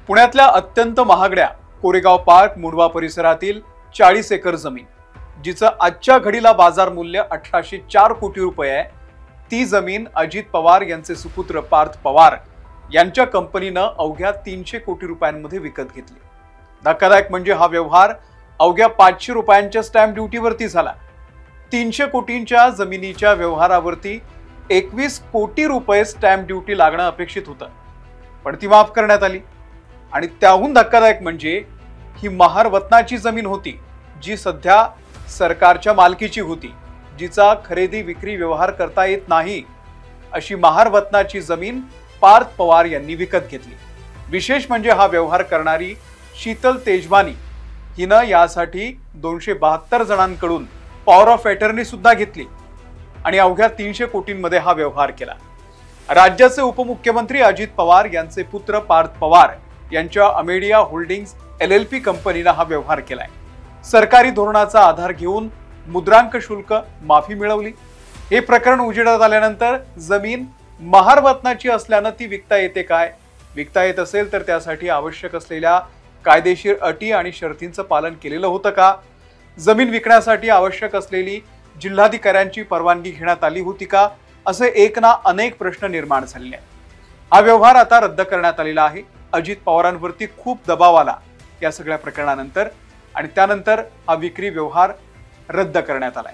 पुण्यातल्या अत्यंत महागड्या कोरेगाव पार्क मुंडवा परिसरातील 40 एकर जमीन, जिचं आजच्या घडीला बाजार मूल्य 1804 कोटी रुपये आहे, ती जमीन अजित पवार यांचे सुपुत्र पार्थ पवार यांच्या कंपनीनं अवघ्या 300 कोटी रुपयांमध्ये विकत घेतली। धक्कादायक म्हणजे हा व्यवहार अवघ्या 500 रुपयांच्या स्टॅम्प ड्युटीवरती झाला। 300 कोटींच्या जमिनीच्या व्यवहारावरती 21 कोटी रुपये स्टॅम्प ड्युटी लागणं अपेक्षित होतं, पण ती माफ करण्यात आली। आणि त्याहून धक्कादायक म्हणजे ही महारवतनाची जमीन होती, जी सध्या सरकारच्या मालकीची होती, जिचा खरेदी विक्री व्यवहार करता येत नाही। अशी महारवतनाची जमीन पार्थ पवार यांनी विकत घेतली। विशेष म्हणजे हा व्यवहार करणारी शीतल तेजवानी हिनं यासाठी 272 जणांकडून पॉवर ऑफ अटर्नी सुद्धा घेतली आणि अवघ्या 300 कोटींमध्ये हा व्यवहार केला। राज्याचे उपमुख्यमंत्री अजित पवार यांचे पुत्र पार्थ पवार यांच्या अमेडिया होल्डिंग्स LLP कंपनीने हा व्यवहार केलाय। सरकारी धोरणाचा आधार घेऊन मुद्रांक शुल्क माफी मिळवली। हे प्रकरण उजेडात आल्यानंतर जमीन महारवतनाची असल्यानं ती विकता येते काय? विकता येत असेल तर त्यासाठी आवश्यक असलेल्या कायदेशीर अटी आणि शर्तींचं पालन केलेलं होतं का? जमीन विकण्यासाठी आवश्यक असलेली जिल्हाधिकाऱ्यांची परवानगी घेण्यात आली होती का? असे एक ना अनेक प्रश्न निर्माण झालेले आहेत। हा व्यवहार आता रद्द करण्यात आलेला आहे। अजित पवारांवरती खूप दबाव आला या सगळ्या प्रकरणानंतर आणि त्यानंतर हा विक्री व्यवहार रद्द करण्यात आलाय।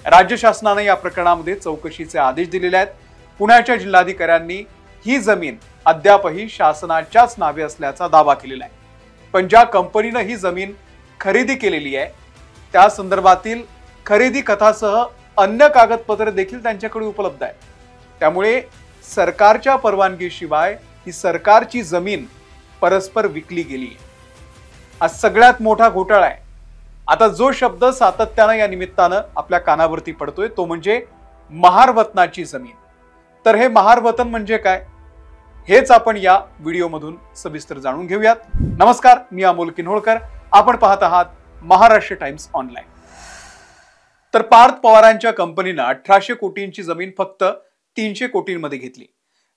राज्य शासनाने या प्रकरणामध्ये चौकशीचे आदेश दिलेले आहेत। पुण्याच्या जिल्हाधिकाऱ्यांनी ही जमीन अद्यापही शासनाच्याच नावे असल्याचा दावा केलेला आहे, पण ज्या कंपनीने ही जमीन खरेदी केलेली आहे त्या संदर्भातील खरेदी कथासह अन्य कागदपत्रे देखील त्यांच्याकडे उपलब्ध आहेत। त्यामुळे सरकारच्या परवानगीशिवाय ही सरकारची जमीन परस्पर विकली गेली आहे। हा सगळ्यात मोठा घोटाळा आहे। आता जो शब्द सातत्यानं या निमित्तानं आपल्या कानावरती पडतोय तो म्हणजे महारवतनाची जमीन। तर हे महारवतन म्हणजे काय, हेच आपण या व्हिडिओमधून सविस्तर जाणून घेऊयात। नमस्कार, मी अमोल किन्होळकर, आपण पाहत आहात महाराष्ट्र टाइम्स ऑनलाईन। तर पार्थ पवारांच्या कंपनीनं 1800 कोटींची जमीन फक्त 300 कोटींमध्ये घेतली।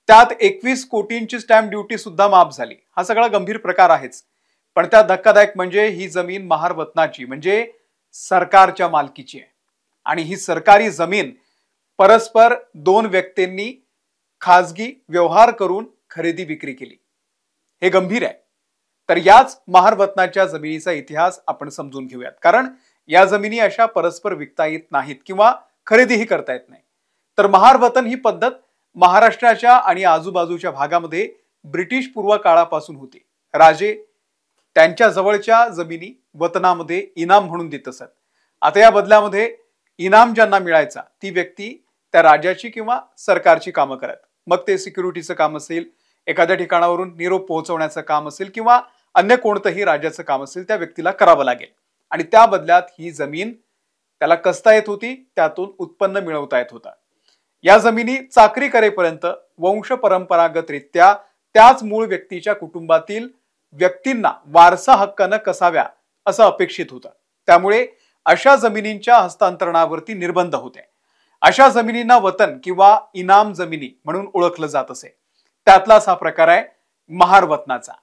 त्यात 21 कोटींची स्टॅम्प ड्युटी सुद्धा माफ झाली। हा सगळा गंभीर प्रकार आहेच, पण त्यात धक्कादायक म्हणजे ही जमीन महारवतनाची म्हणजे सरकारच्या मालकीची आहे आणि ही सरकारी जमीन परस्पर दोन व्यक्तींनी खासगी व्यवहार करून खरेदी विक्री केली। हे गंभीर आहे। तर याच महारवतनाच्या जमिनीचा इतिहास आपण समजून घेऊयात, कारण या जमिनी अशा परस्पर विकता येत नाहीत किंवा खरेदीही करता येत नाही। तर महारवतन ही पद्धत महाराष्ट्राच्या आणि आजूबाजूच्या भागामध्ये ब्रिटिश पूर्व काळापासून होती। राजे त्यांच्या जवळच्या जमिनी वतनामध्ये इनाम म्हणून देत असत। आता या बदल्यामध्ये इनाम ज्यांना मिळायचा ती व्यक्ती त्या राजाची किंवा सरकारची कामं करत, मग ते सिक्युरिटीचं काम असेल, एखाद्या ठिकाणावरून निरोप पोहोचवण्याचं काम असेल किंवा अन्य कोणतंही राज्याचं काम असेल, त्या व्यक्तीला करावं लागेल आणि त्या बदल्यात ही जमीन त्याला कसता येत होती, त्यातून उत्पन्न मिळवता येत होता। या जमिनी चाकरी करेपर्यंत वंश परंपरागतरित्या त्याच मूळ व्यक्तीच्या कुटुंबातील व्यक्तींना वारसा हक्कानं कसाव्या असं अपेक्षित होतं। त्यामुळे अशा जमिनींच्या हस्तांतरणावरती निर्बंध होते। अशा जमिनींना वतन किंवा इनाम जमिनी म्हणून ओळखलं जात असे। त्यातलाच हा प्रकार आहे महारवतनाचा।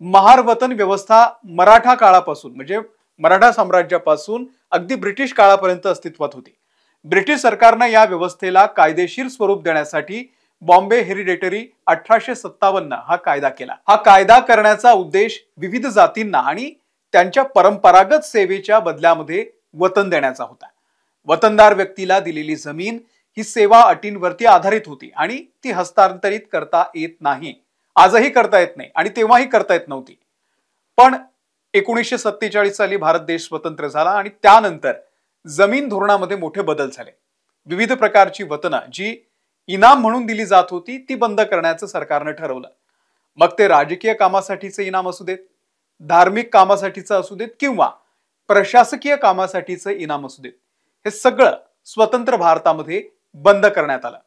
महारवतन व्यवस्था मराठा काळापासून म्हणजे मराठा साम्राज्यापासून अगदी ब्रिटिश काळापर्यंत अस्तित्वात होती। ब्रिटिश सरकारनं या व्यवस्थेला कायदेशीर स्वरूप देण्यासाठी बॉम्बे हेरिडेटरी 1857 हा कायदा केला। हा कायदा करण्याचा उद्देश विविध जातींना आणि त्यांच्या परंपरागत सेवेच्या बदल्यामध्ये वतन देण्याचा होता। वतनदार व्यक्तीला दिलेली जमीन ही सेवा अटींवरती आधारित होती आणि ती हस्तांतरित करता येत नाही। आजही करता येत नाही आणि तेव्हाही करता येत नव्हती। पण 1947 साली भारत देश स्वतंत्र झाला आणि त्यानंतर जमीन धोरणामध्ये मोठे बदल झाले। विविध प्रकारची वतनं जी इनाम म्हणून दिली जात होती ती बंद करण्याचं सरकारनं ठरवलं। मग ते राजकीय कामासाठीचे इनाम असू देत, धार्मिक कामासाठीचं असू देत किंवा प्रशासकीय कामासाठीचं इनाम असू देत, हे सगळं स्वतंत्र भारतामध्ये बंद करण्यात आलं।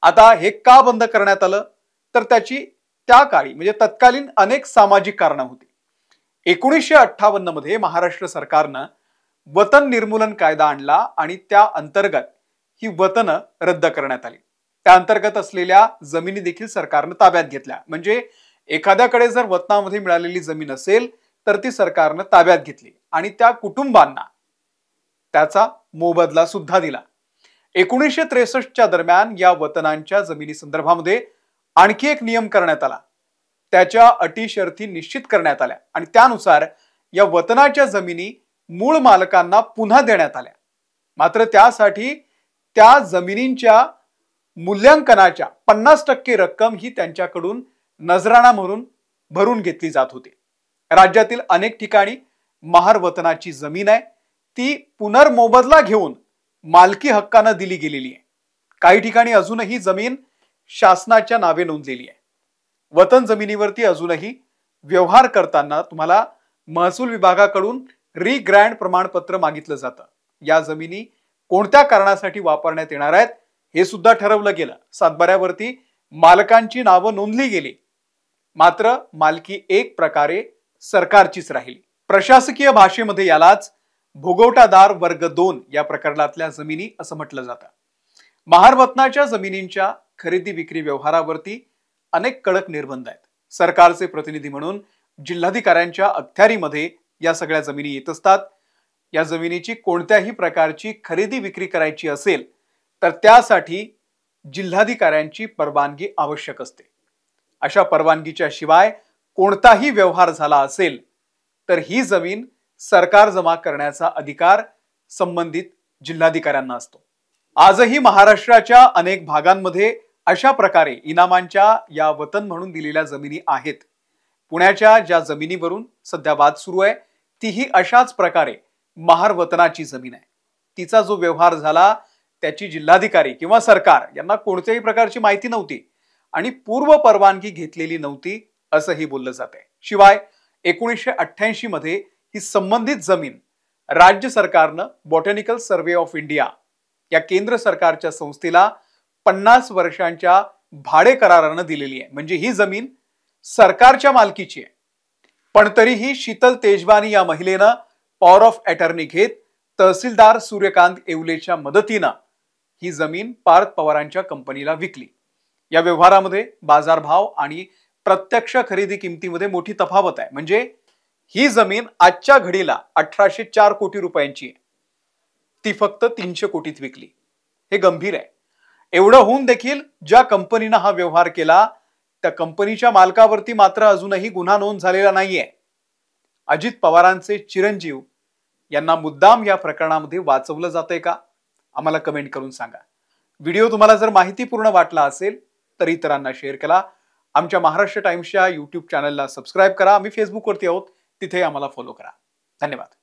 आता हे का बंद करण्यात आलं तर त्याची त्या काळी म्हणजे तत्कालीन अनेक सामाजिक कारणं होती। 1958 मध्ये महाराष्ट्र सरकारनं वतन निर्मूलन कायदा आणला आणि त्या अंतर्गत ही वतनं रद्द करण्यात आली। त्या अंतर्गत असलेल्या जमिनी देखील सरकारनं ताब्यात घेतल्या। म्हणजे एखाद्याकडे जर वतनामध्ये मिळालेली जमीन असेल तर ती सरकारनं ताब्यात घेतली आणि त्या कुटुंबांना त्याचा मोबदला सुद्धा दिला. 1963च्या दरम्यान या वतनांच्या जमिनी संदर्भामध्ये आणखी एक नियम करण्यात आला. त्याच्या अटी शर्ती निश्चित करण्यात आल्या आणि त्यानुसार या वतनाच्या जमिनी मूळ मालकांना पुन्हा देण्यात आल्या. मात्र त्यासाठी त्या जमिनींच्या मूल्यांकनाच्या 50% रक्कम ही त्यांच्याकडून नजराणा म्हणून भरून घेतली जात होती. राज्यातील अनेक ठिकाणी महार वतनाची जमीन आहे ती पुनर्मोबदला घेऊन मालकी हक्काने दिली गेलेली आहे. काही ठिकाणी अजूनही जमीन शासनाच्या नावे नोंदलेली आहे. वतन जमिनीवरती अजूनही व्यवहार करताना तुम्हाला महसूल विभागाकडून री-ग्रँट प्रमाणपत्र मागितलं जातं. या जमिनी कोणत्या कारणासाठी वापरण्यात येणार आहेत हे सुद्धा ठरवलं गेलं. सातबाऱ्यावरती मालकांची नावं नोंदली गेली, मात्र मालकी एक प्रकारे सरकारचीच राहिली. प्रशासकीय भाषेमध्ये यालाच भोगवटादार वर्ग 2 या प्रकरणातल्या जमिनी असं म्हटलं जातं. महार वतनाच्या जमिनींच्या खरेदी विक्री व्यवहारावरती अनेक कडक निर्बंध आहेत. सरकारचे प्रतिनिधी म्हणून जिल्हाधिकाऱ्यांच्या अखत्यारीमध्ये या सगळ्या जमिनी येत असतात. या जमिनीची कोणत्याही प्रकारची खरेदी विक्री करायची असेल तर त्यासाठी जिल्हाधिकाऱ्यांची परवानगी आवश्यक असते. अशा परवानगीच्या शिवाय कोणताही व्यवहार झाला असेल तर ही जमीन सरकार जमा करण्याचा अधिकार संबंधित जिल्हाधिकाऱ्यांना असतो. आजही महाराष्ट्राच्या अनेक भागांमध्ये अशा प्रकारे इनामांच्या या वतन म्हणून दिलेल्या जमिनी आहेत. पुण्याच्या ज्या जमिनीवरून सध्या वाद सुरू आहे तीही अशाच प्रकारे महार वतनाची जमीन आहे. तिचा जो व्यवहार झाला त्याची जिल्हाधिकारी किंवा सरकार यांना कोणत्याही प्रकारची माहिती नव्हती आणि पूर्व परवानगी घेतलेली नव्हती असंही बोललं जाते. शिवाय 1988 मध्ये ही संबंधित जमीन राज्य सरकारनं बॉटॅनिकल सर्वे ऑफ इंडिया या केंद्र सरकारच्या संस्थेला 50 वर्षांच्या भाडे करारानं दिलेली आहे. म्हणजे ही जमीन सरकारच्या मालकीची आहे. पण तरीही शीतल तेजवानी या महिलेनं पॉवर ऑफ अटर्नी घेत तहसीलदार सूर्यकांत येवलेच्या मदतीनं ही जमीन पार्थ पवारांच्या कंपनीला विकली. या व्यवहारामध्ये बाजारभाव आणि प्रत्यक्ष खरेदी किमतीमध्ये मोठी तफावत आहे. म्हणजे ही जमीन आजच्या घडीला 1804 कोटी रुपयांची आहे, ती फक्त 300 कोटीत विकली. हे गंभीर आहे. एवढं होऊन देखील ज्या कंपनीनं हा व्यवहार केला त्या कंपनीच्या मालकावरती मात्र अजूनही गुन्हा नोंद झालेला नाहीये. अजित पवारांचे चिरंजीव यांना मुद्दाम या प्रकरणामध्ये वाचवलं जातंय का? आम्हाला कमेंट करून सांगा. व्हिडिओ तुम्हाला जर माहितीपूर्ण वाटला असेल तर इतरांना शेअर करा. आमच्या महाराष्ट्र टाइम्सच्या YouTube चॅनलला सबस्क्राईब करा. आम्ही फेसबुकवरती आहोत, तिथे आम्हाला फॉलो करा. धन्यवाद.